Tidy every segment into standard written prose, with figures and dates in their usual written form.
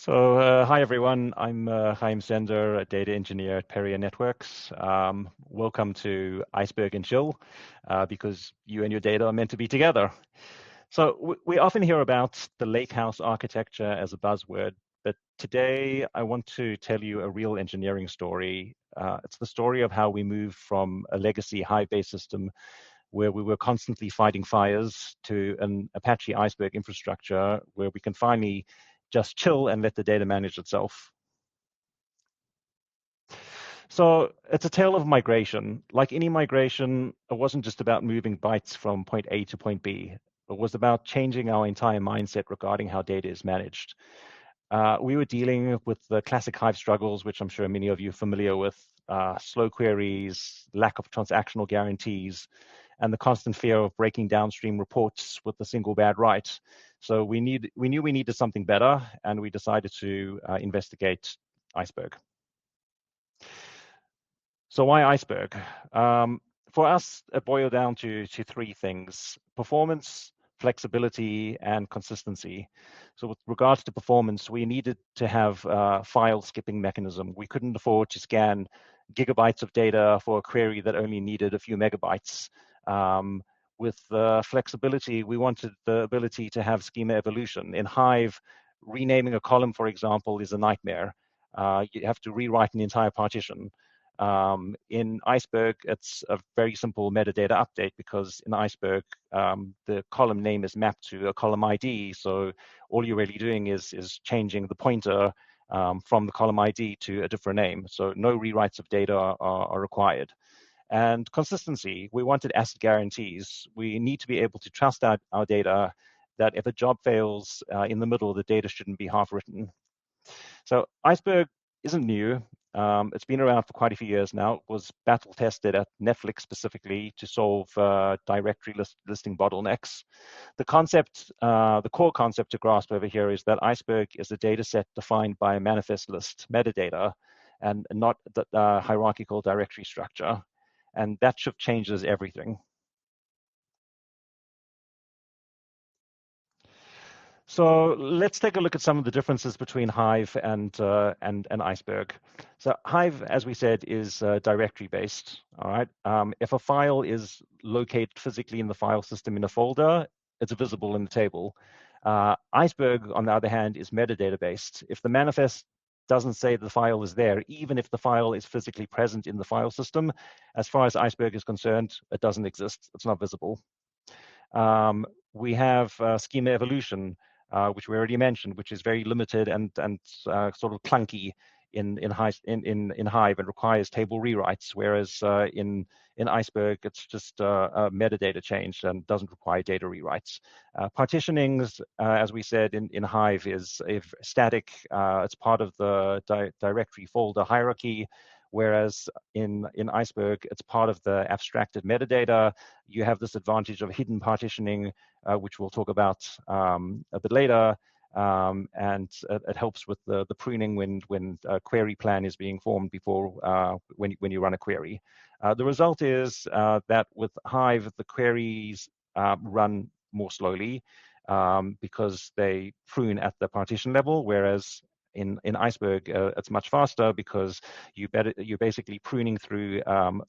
Hi everyone, I'm Chaim Sender, a data engineer at Peria Networks. Welcome to Iceberg and Chill, because you and your data are meant to be together. So we often hear about the lakehouse architecture as a buzzword, but today I want to tell you a real engineering story. It's the story of how we moved from a legacy Hive-based system where we were constantly fighting fires to an Apache Iceberg infrastructure where we can finally just chill and let the data manage itself. So it's a tale of migration. Like any migration, it wasn't just about moving bytes from point A to point B. It was about changing our entire mindset regarding how data is managed. We were dealing with the classic Hive struggles, which I'm sure many of you are familiar with, slow queries, lack of transactional guarantees, and the constant fear of breaking downstream reports with a single bad write. So we knew we needed something better, and we decided to investigate Iceberg. So why Iceberg? For us, it boiled down to three things: performance, flexibility, and consistency. So with regards to performance, we needed to have a file skipping mechanism. We couldn't afford to scan gigabytes of data for a query that only needed a few megabytes. With flexibility, we wanted the ability to have schema evolution. In Hive, renaming a column, for example, is a nightmare. You have to rewrite an entire partition. In Iceberg, it's a very simple metadata update because in Iceberg, the column name is mapped to a column ID. So all you're really doing is changing the pointer from the column ID to a different name. So no rewrites of data are required. And consistency, we wanted asset guarantees. We need to be able to trust our data that if a job fails in the middle, the data shouldn't be half written. So Iceberg isn't new. It's been around for quite a few years now. It was battle tested at Netflix specifically to solve directory listing bottlenecks. The core concept to grasp over here is that Iceberg is a data set defined by a manifest list metadata and not the hierarchical directory structure. And that shift changes everything. So let's take a look at some of the differences between Hive and Iceberg. So Hive, as we said, is directory based. All right. If a file is located physically in the file system in a folder, it's visible in the table. Iceberg, on the other hand, is metadata based. If the manifest doesn't say the file is there, even if the file is physically present in the file system, as far as Iceberg is concerned, it doesn't exist. It's not visible. We have schema evolution, which we already mentioned, which is very limited and sort of clunky in Hive and requires table rewrites, whereas in Iceberg it's just a metadata change and doesn't require data rewrites. Partitionings, as we said in Hive, is static. It's part of the directory folder hierarchy. Whereas in Iceberg, it's part of the abstracted metadata. You have this advantage of hidden partitioning, which we'll talk about a bit later. And it helps with the pruning when a query plan is being formed before when you run a query. The result is that with Hive, the queries run more slowly because they prune at the partition level, whereas in Iceberg, it's much faster because you're basically pruning through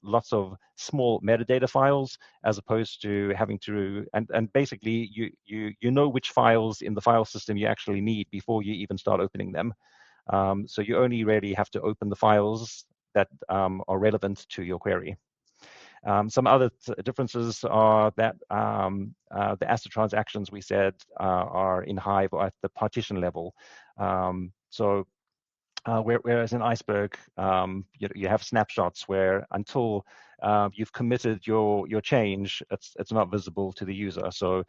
lots of small metadata files as opposed to having to and basically you know which files in the file system you actually need before you even start opening them. So you only really have to open the files that are relevant to your query. Some other differences are that the ASTA transactions we said are in Hive or at the partition level. Whereas in Iceberg, you have snapshots where until you've committed your change, it's not visible to the user. So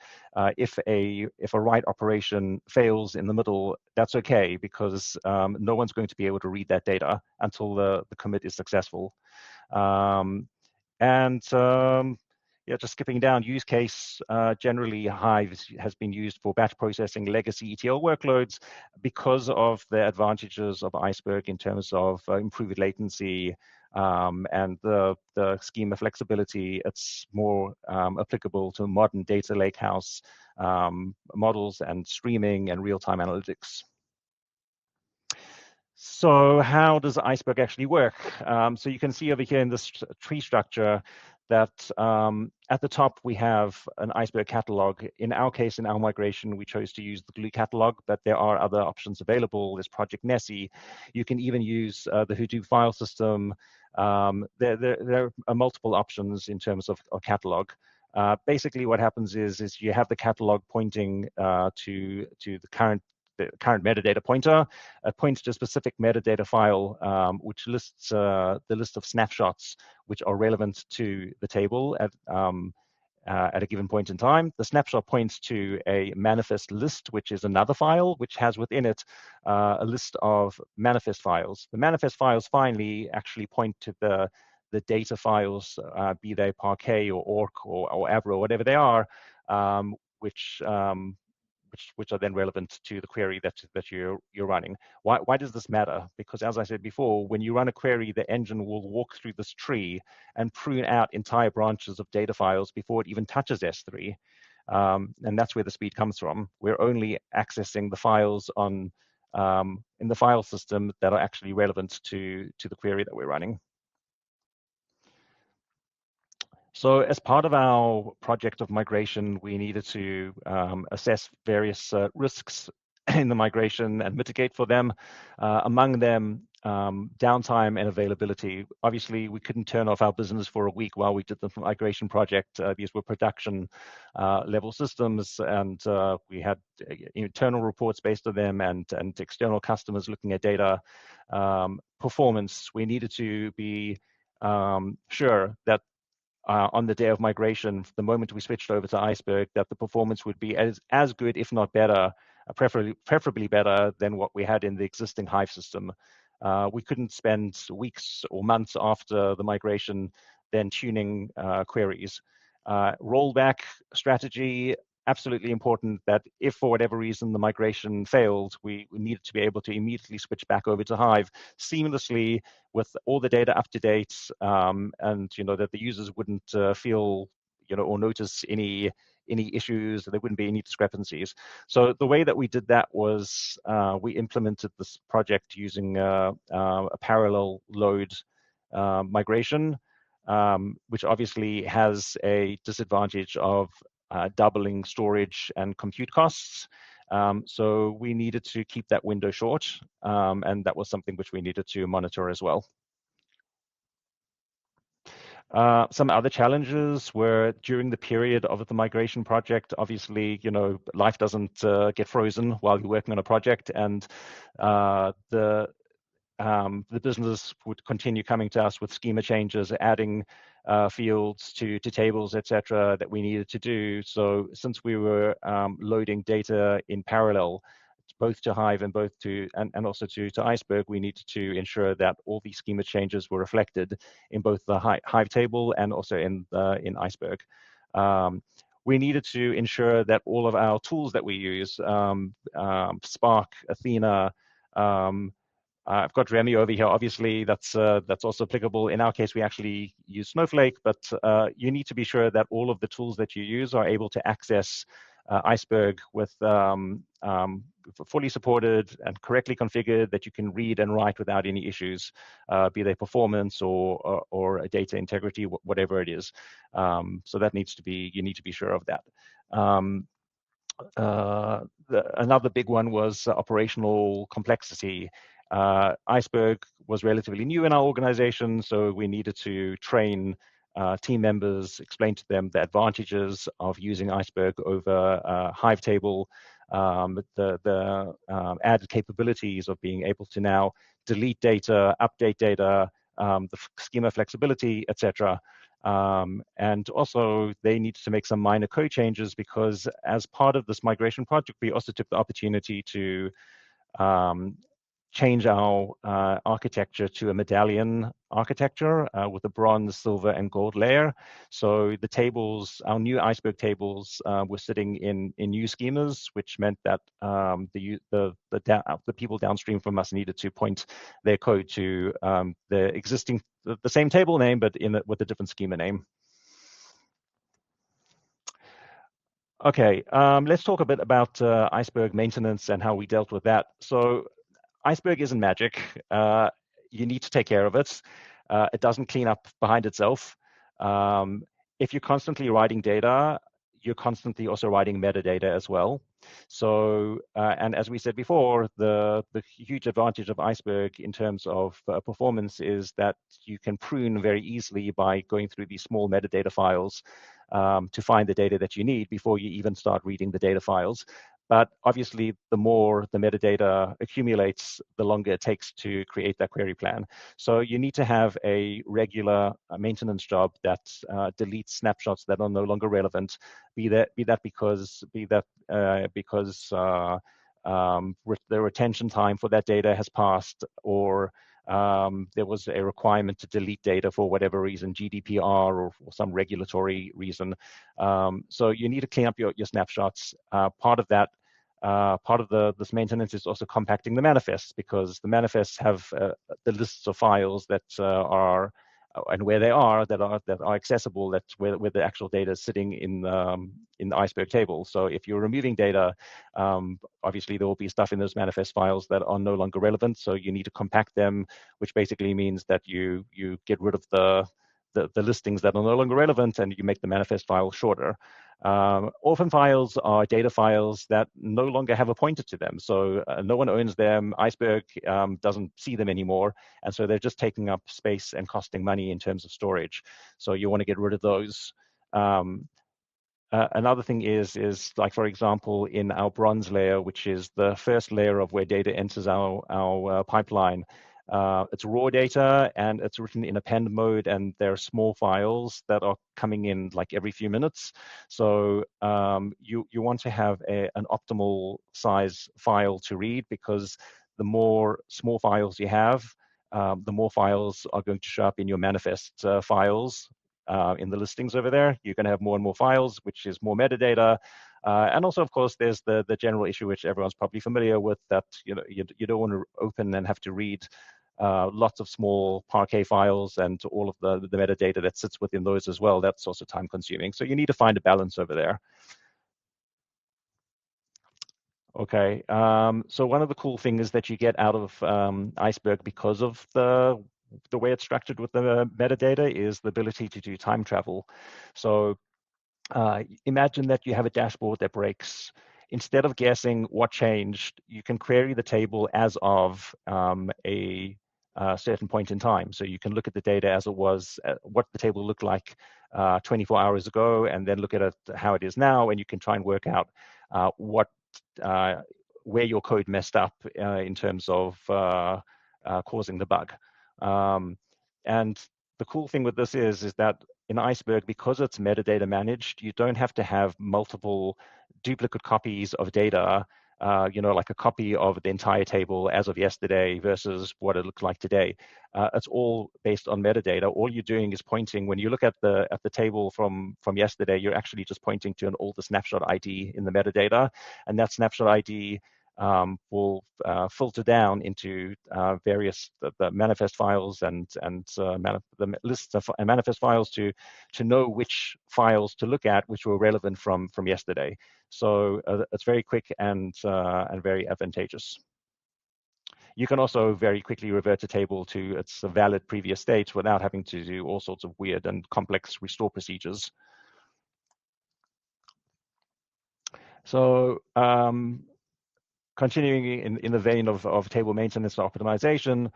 if a write operation fails in the middle, that's okay because no one's going to be able to read that data until the commit is successful. Yeah, just skipping down, use case, generally Hive has been used for batch processing legacy ETL workloads because of the advantages of Iceberg in terms of improved latency and the schema flexibility. It's more applicable to modern data lakehouse models and streaming and real-time analytics. So how does Iceberg actually work? So you can see over here in this tree structure that at the top we have an Iceberg catalog. In our case, in our migration, we chose to use the Glue catalog, but there are other options available. There's Project Nessie. You can even use the Hadoop file system. There are multiple options in terms of catalog. Basically, what happens is you have the catalog pointing to the current metadata pointer. It points to a specific metadata file, which lists the list of snapshots which are relevant to the table at a given point in time. The snapshot points to a manifest list, which is another file, which has within it a list of manifest files. The manifest files finally actually point to the data files, be they Parquet or Orc or Avro, whatever they are, which which are then relevant to the query that you're running. Why does this matter? Because as I said before, when you run a query, the engine will walk through this tree and prune out entire branches of data files before it even touches S3. And that's where the speed comes from. We're only accessing the files in the file system that are actually relevant to the query that we're running. So as part of our project of migration, we needed to assess various risks in the migration and mitigate for them. Among them, downtime and availability. Obviously, we couldn't turn off our business for a week while we did the migration project. These were production level systems, and we had internal reports based on them and external customers looking at data performance. We needed to be sure that on the day of migration, the moment we switched over to Iceberg, that the performance would be as good, if not better, preferably better than what we had in the existing Hive system. We couldn't spend weeks or months after the migration then tuning queries. Rollback strategy, absolutely important that if for whatever reason the migration failed, we needed to be able to immediately switch back over to Hive seamlessly with all the data up to date, and that the users wouldn't feel or notice any issues, there wouldn't be any discrepancies. So the way that we did that was we implemented this project using a parallel load migration, which obviously has a disadvantage of doubling storage and compute costs. So we needed to keep that window short, and that was something which we needed to monitor as well. Some other challenges were during the period of the migration project. Obviously, life doesn't get frozen while you're working on a project, and the business would continue coming to us with schema changes, adding fields to tables, etc., that we needed to do. So since we were loading data in parallel, both to Hive and and also to Iceberg, we needed to ensure that all these schema changes were reflected in both the Hive table and also in Iceberg. We needed to ensure that all of our tools that we use, Spark, Athena, I've got Remy over here. Obviously, that's also applicable. In our case, we actually use Snowflake, but you need to be sure that all of the tools that you use are able to access Iceberg with fully supported and correctly configured, that you can read and write without any issues, be they performance or data integrity, whatever it is. So that you need to be sure of that. Another big one was operational complexity. Iceberg was relatively new in our organization, so we needed to train team members, explain to them the advantages of using Iceberg over Hive table, the added capabilities of being able to now delete data, update data, the schema flexibility, etc. And also they needed to make some minor code changes, because as part of this migration project, we also took the opportunity to change our architecture to a medallion architecture with a bronze, silver, and gold layer. So the tables, our new Iceberg tables, were sitting in new schemas, which meant that the people downstream from us needed to point their code to the same table name, but with a different schema name. Okay, let's talk a bit about Iceberg maintenance and how we dealt with that. So Iceberg isn't magic. You need to take care of it. It doesn't clean up behind itself. Um, if you're constantly writing data, you're constantly also writing metadata as well. So, and as we said before, the huge advantage of Iceberg in terms of performance is that you can prune very easily by going through these small metadata files to find the data that you need before you even start reading the data files. But obviously, the more the metadata accumulates, the longer it takes to create that query plan. So you need to have a regular maintenance job that deletes snapshots that are no longer relevant. Be that because the retention time for that data has passed, or there was a requirement to delete data for whatever reason, GDPR or some regulatory reason. So you need to clean up your snapshots. Part of this maintenance is also compacting the manifests, because the manifests have the lists of files that are and where they are that are accessible, that's where the actual data is sitting in the Iceberg table. So if you're removing data, obviously there will be stuff in those manifest files that are no longer relevant. So you need to compact them, which basically means that you get rid of the listings that are no longer relevant, and you make the manifest file shorter. Orphan files are data files that no longer have a pointer to them. So no one owns them. Iceberg doesn't see them anymore. And so they're just taking up space and costing money in terms of storage. So you want to get rid of those. Another thing is like, for example, in our bronze layer, which is the first layer of where data enters our pipeline, it's raw data and it's written in append mode, and there are small files that are coming in like every few minutes. So you want to have an optimal size file to read, because the more small files you have, the more files are going to show up in your manifest files. In the listings over there, you're going to have more and more files, which is more metadata. And also, of course, there's the general issue, which everyone's probably familiar with, that you don't want to open and have to read lots of small Parquet files and all of the metadata that sits within those as well. That's also time consuming. So you need to find a balance over there. Okay, so one of the cool things that you get out of Iceberg, because of the way it's structured with the metadata, is the ability to do time travel. So imagine that you have a dashboard that breaks. Instead of guessing what changed, you can query the table as of a certain point in time. So you can look at the data as it was, what the table looked like 24 hours ago, and then look at it how it is now, and you can try and work out where your code messed up in terms of causing the bug. And the cool thing with this is that in Iceberg, because it's metadata managed, you don't have to have multiple duplicate copies of data, like a copy of the entire table as of yesterday versus what it looks like today. It's all based on metadata. All you're doing is pointing. When you look at the table from yesterday, you're actually just pointing to an older snapshot ID in the metadata, and that snapshot ID will filter down into various the manifest files and the lists of manifest files to know which files to look at, which were relevant from yesterday. So it's very quick and very advantageous. You can also very quickly revert a table to its valid previous state without having to do all sorts of weird and complex restore procedures. So continuing in the vein of table maintenance and optimization,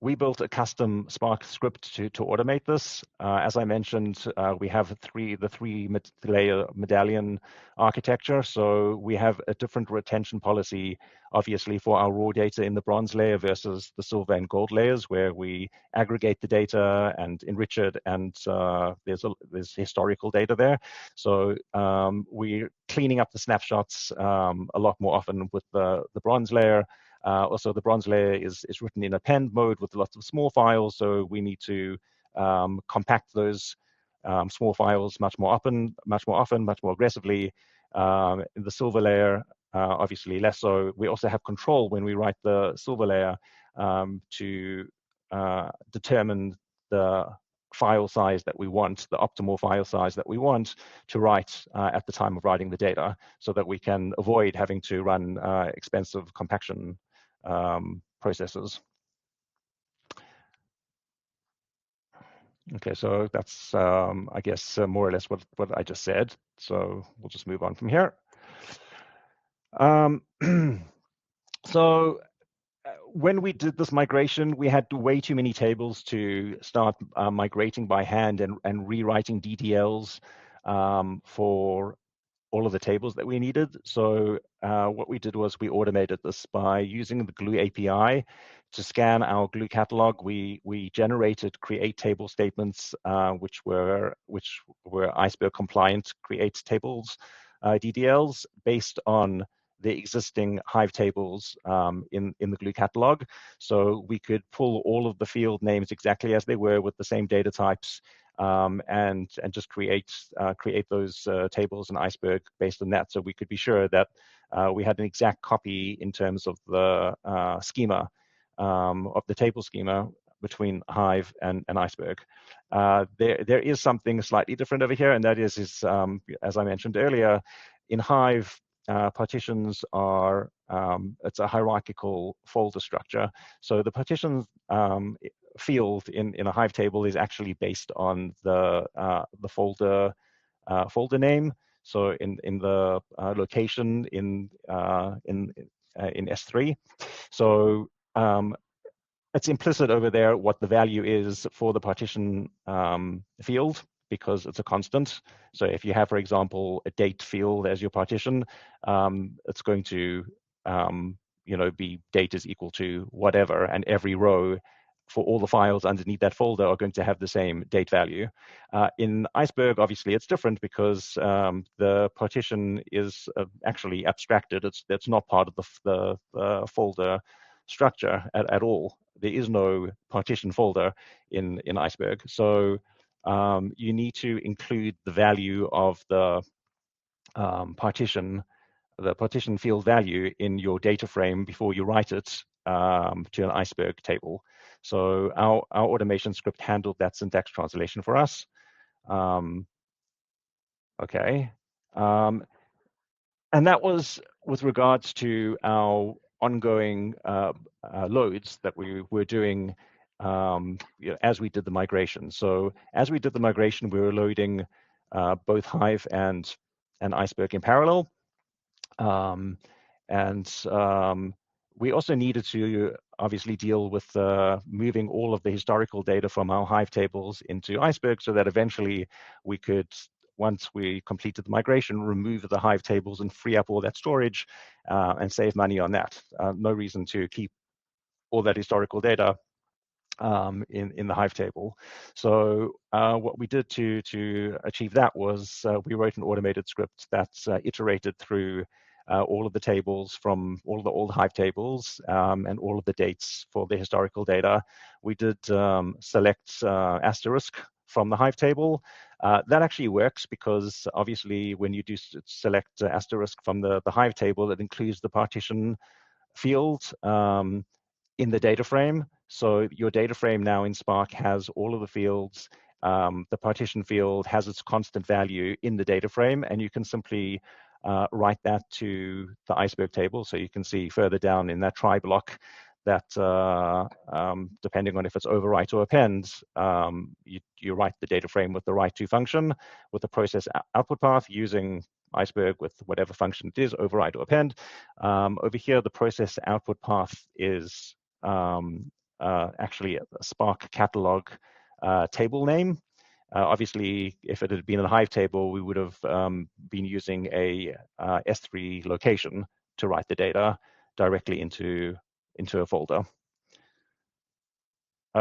we built a custom Spark script to automate this. As I mentioned, we have the three-layer Medallion architecture. So we have a different retention policy, obviously, for our raw data in the bronze layer versus the silver and gold layers, where we aggregate the data and enrich it, and there's historical data there. So we're cleaning up the snapshots a lot more often with the bronze layer. Also, the bronze layer is written in append mode with lots of small files, so we need to compact those small files much more often, much more aggressively. In the silver layer, obviously less so. We also have control when we write the silver layer to determine file size that we want, the optimal file size that we want to write at the time of writing the data, so that we can avoid having to run expensive compaction processes. Okay, so that's, I guess, more or less what I just said. So we'll just move on from here. So when we did this migration, we had way too many tables to start migrating by hand and rewriting DDLs for all of the tables that we needed. So what we did was we automated this by using the Glue API to scan our Glue catalog. We generated create table statements, which were Iceberg compliant create tables DDLs based on the existing Hive tables in the Glue catalog. So we could pull all of the field names exactly as they were with the same data types, and just create those tables in Iceberg based on that. So we could be sure that we had an exact copy in terms of the schema, of the table schema between Hive and Iceberg. There is something slightly different over here, and that is as I mentioned earlier, in Hive, partitions are, it's a hierarchical folder structure. So the partitions field in a Hive table is actually based on the folder name. So in the location in S3. So it's implicit over there what the value is for the partition field, because it's a constant. So if you have, for example, a date field as your partition, it's going to be date is equal to whatever, and every row for all the files underneath that folder are going to have the same date value. In Iceberg, obviously, it's different because the partition is actually abstracted. That's not part of the folder structure at all. There is no partition folder in Iceberg. So you need to include the value of the partition field value in your data frame before you write it to an Iceberg table. So our automation script handled that syntax translation for us. Okay. And that was with regards to our ongoing loads that we were doing as we did the migration. So as we did the migration, we were loading both Hive and Iceberg in parallel. We also needed to obviously deal with moving all of the historical data from our Hive tables into Iceberg, so that eventually we could, once we completed the migration, remove the Hive tables and free up all that storage and save money on that. No reason to keep all that historical data in the Hive table. So what we did to achieve that was we wrote an automated script that iterated through all of the tables from all of the old Hive tables and all of the dates for the historical data. We did select asterisk from the Hive table. That actually works because obviously when you do select asterisk from the Hive table, it includes the partition field in the data frame. So your data frame now in Spark has all of the fields. The partition field has its constant value in the data frame, and you can simply write that to the Iceberg table. So you can see further down in that try block that depending on if it's overwrite or append, you write the data frame with the write to function with the process output path using Iceberg with whatever function it is, override or append. Over here, the process output path is actually a Spark catalog table name. Obviously, if it had been a Hive table, we would have been using a S3 location to write the data directly into a folder.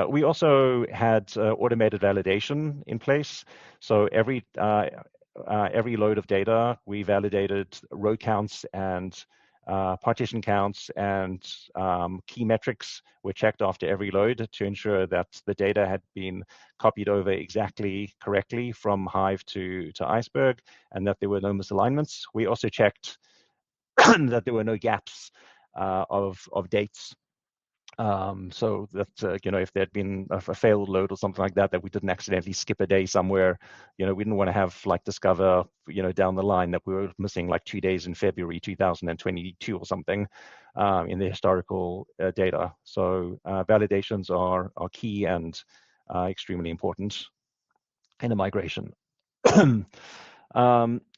We also had automated validation in place. So every load of data, we validated row counts and partition counts and key metrics were checked after every load to ensure that the data had been copied over exactly correctly from Hive to Iceberg and that there were no misalignments. We also checked that there were no gaps of dates So that if there'd been a failed load or something like that, that we didn't accidentally skip a day somewhere, we didn't want to have like discover down the line that we were missing like 2 days in February 2022 or something in the historical data. So validations are key and extremely important in a migration.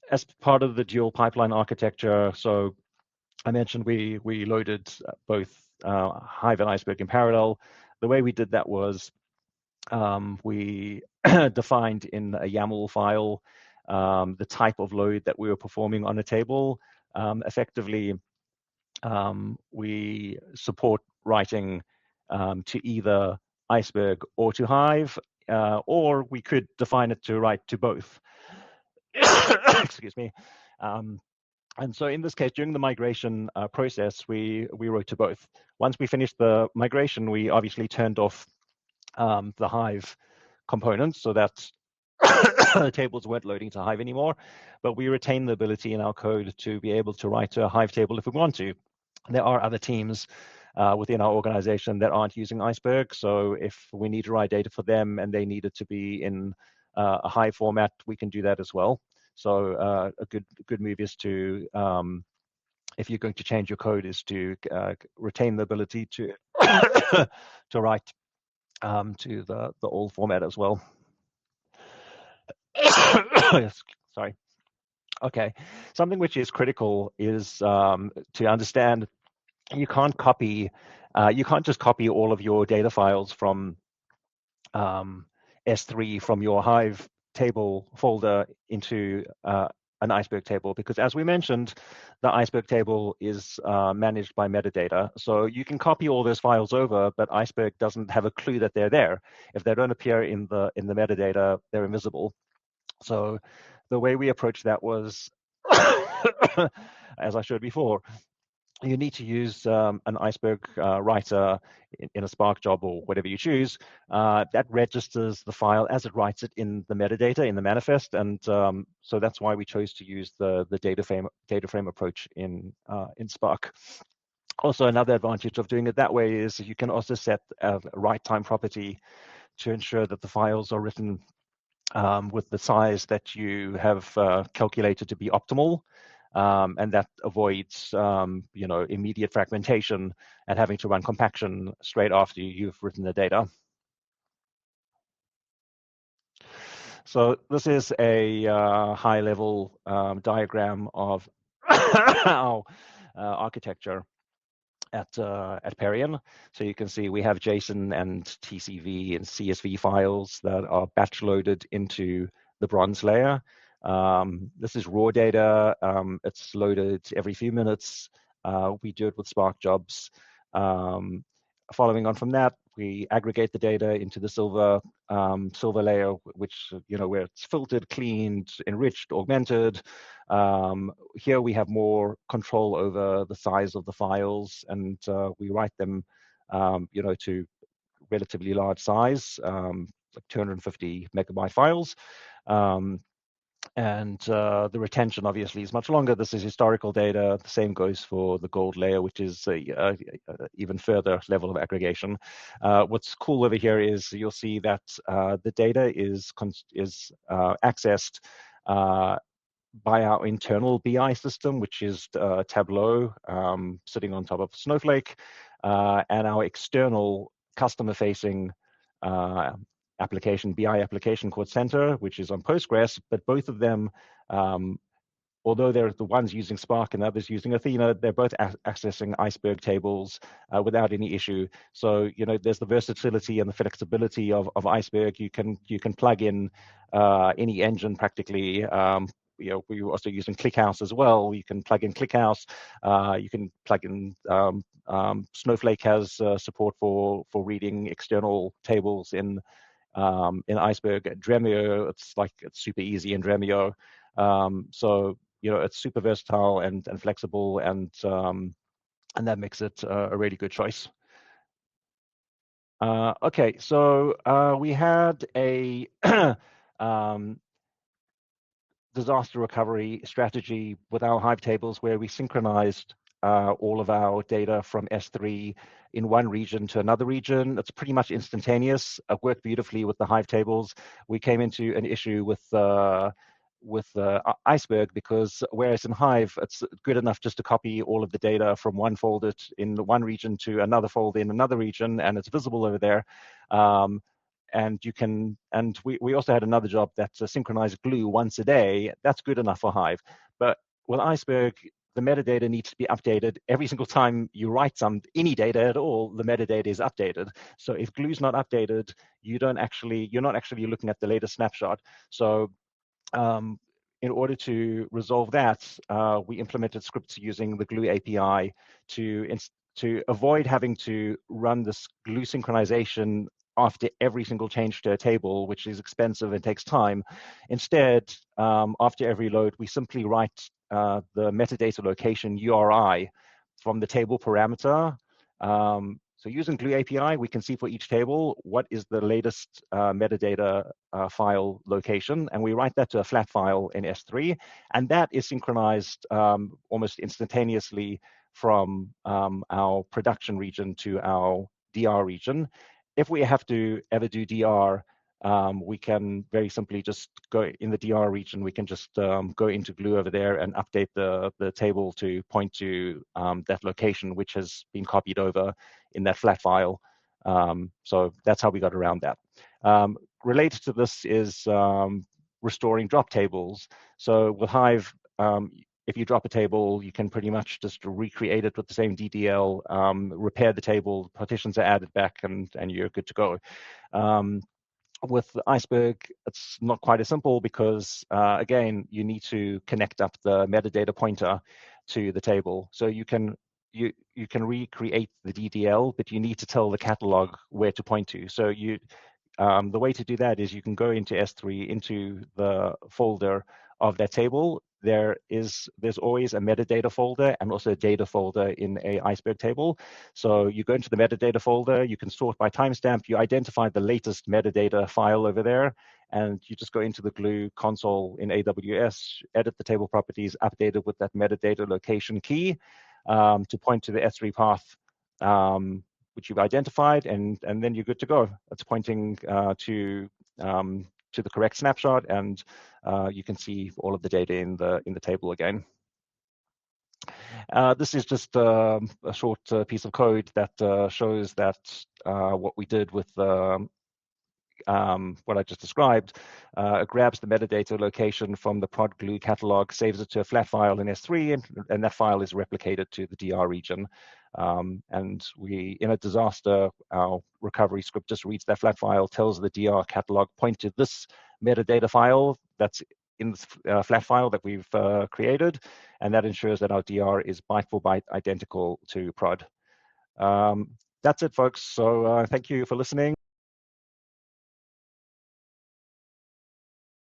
As part of the dual pipeline architecture, so I mentioned we loaded both Hive and Iceberg in parallel. The way we did that was we defined in a YAML file the type of load that we were performing on a table. Effectively, we support writing to either Iceberg or to Hive, or we could define it to write to both. Excuse me. And so in this case, during the migration process, we wrote to both. Once we finished the migration, we obviously turned off the Hive components so that tables weren't loading to Hive anymore, but we retain the ability in our code to be able to write to a Hive table if we want to. There are other teams within our organization that aren't using Iceberg, so if we need to write data for them and they need it to be in a Hive format, we can do that as well. So a good move is to, if you're going to change your code, is to retain the ability to to write to the old format as well. Sorry. Okay. Something which is critical is to understand you can't just copy all of your data files from S3 from your Hive table folder into an Iceberg table, because as we mentioned, the Iceberg table is managed by metadata. So you can copy all those files over, but Iceberg doesn't have a clue that they're there. If they don't appear in the metadata, they're invisible. So the way we approached that was, as I showed before, you need to use an Iceberg writer in a Spark job or whatever you choose that registers the file as it writes it in the metadata in the manifest, and so that's why we chose to use the data frame approach in Spark. Also, another advantage of doing it that way is you can also set a write time property to ensure that the files are written with the size that you have calculated to be optimal. And that avoids, immediate fragmentation and having to run compaction straight after you've written the data. So this is a high-level diagram of our architecture at Perion. So you can see we have JSON and TCV and CSV files that are batch loaded into the bronze layer. This is raw data. It's loaded every few minutes. We do it with Spark jobs. Following on from that, we aggregate the data into the silver layer, which where it's filtered, cleaned, enriched, augmented. Here we have more control over the size of the files, and we write them, to relatively large size, like 250 megabyte files. And the retention obviously is much longer. This is historical data. The same goes for the gold layer, which is a even further level of aggregation. What's cool over here is you'll see that the data is accessed by our internal BI system, which is Tableau, sitting on top of Snowflake, and our external customer-facing application, BI application called Center, which is on Postgres. But both of them, although they're the ones using Spark and others using Athena, they're both accessing Iceberg tables without any issue. So there's the versatility and the flexibility of Iceberg. You can plug in any engine practically. We're also using ClickHouse as well. You can plug in ClickHouse. You can plug in Snowflake has support for reading external tables in Iceberg. Dremio, it's super easy in Dremio. So it's super versatile and flexible, and that makes it a really good choice. Okay, so we had a disaster recovery strategy with our Hive tables where we synchronized all of our data from S3 in one region to another region. It's pretty much instantaneous. It worked beautifully with the Hive tables. We came into an issue with Iceberg, because whereas in Hive, it's good enough just to copy all of the data from one folder in one region to another folder in another region, and it's visible over there. And you can, and we also had another job that synchronized glue once a day. That's good enough for Hive. But with Iceberg, the metadata needs to be updated every single time you write any data at all. The metadata is updated. So if glue's not updated, you're not actually looking at the latest snapshot. So in order to resolve that, we implemented scripts using the Glue API to avoid having to run this Glue synchronization after every single change to a table, which is expensive and takes time. Instead, after every load, we simply write the metadata location URI from the table parameter. So using Glue API, we can see for each table what is the latest metadata file location, and we write that to a flat file in S3, and that is synchronized almost instantaneously from our production region to our DR region. If we have to ever do DR, we can very simply just go in the DR region. We can just go into Glue over there and update the table to point to that location, which has been copied over in that flat file. So that's how we got around that. Related to this is restoring drop tables. So with Hive, if you drop a table, you can pretty much just recreate it with the same DDL, repair the table, partitions are added back, and you're good to go. With Iceberg, it's not quite as simple because, again, you need to connect up the metadata pointer to the table. So you can recreate the DDL, but you need to tell the catalog where to point to. So the way to do that is you can go into S3, into the folder of that table. There's always a metadata folder and also a data folder in a Iceberg table. So you go into the metadata folder, you can sort by timestamp, you identify the latest metadata file over there, and you just go into the Glue console in AWS, edit the table properties, update it with that metadata location key to point to the S3 path which you've identified, and then you're good to go. It's pointing to the correct snapshot, and you can see all of the data in the table again. This is just a short piece of code that shows that what we did with what I just described. It grabs the metadata location from the prod glue catalog, saves it to a flat file in S3, and that file is replicated to the DR region. And in a disaster, our recovery script just reads that flat file, tells the DR catalog, point to this metadata file that's in the flat file that we've created, and that ensures that our DR is byte for byte identical to prod. That's it, folks. So thank you for listening.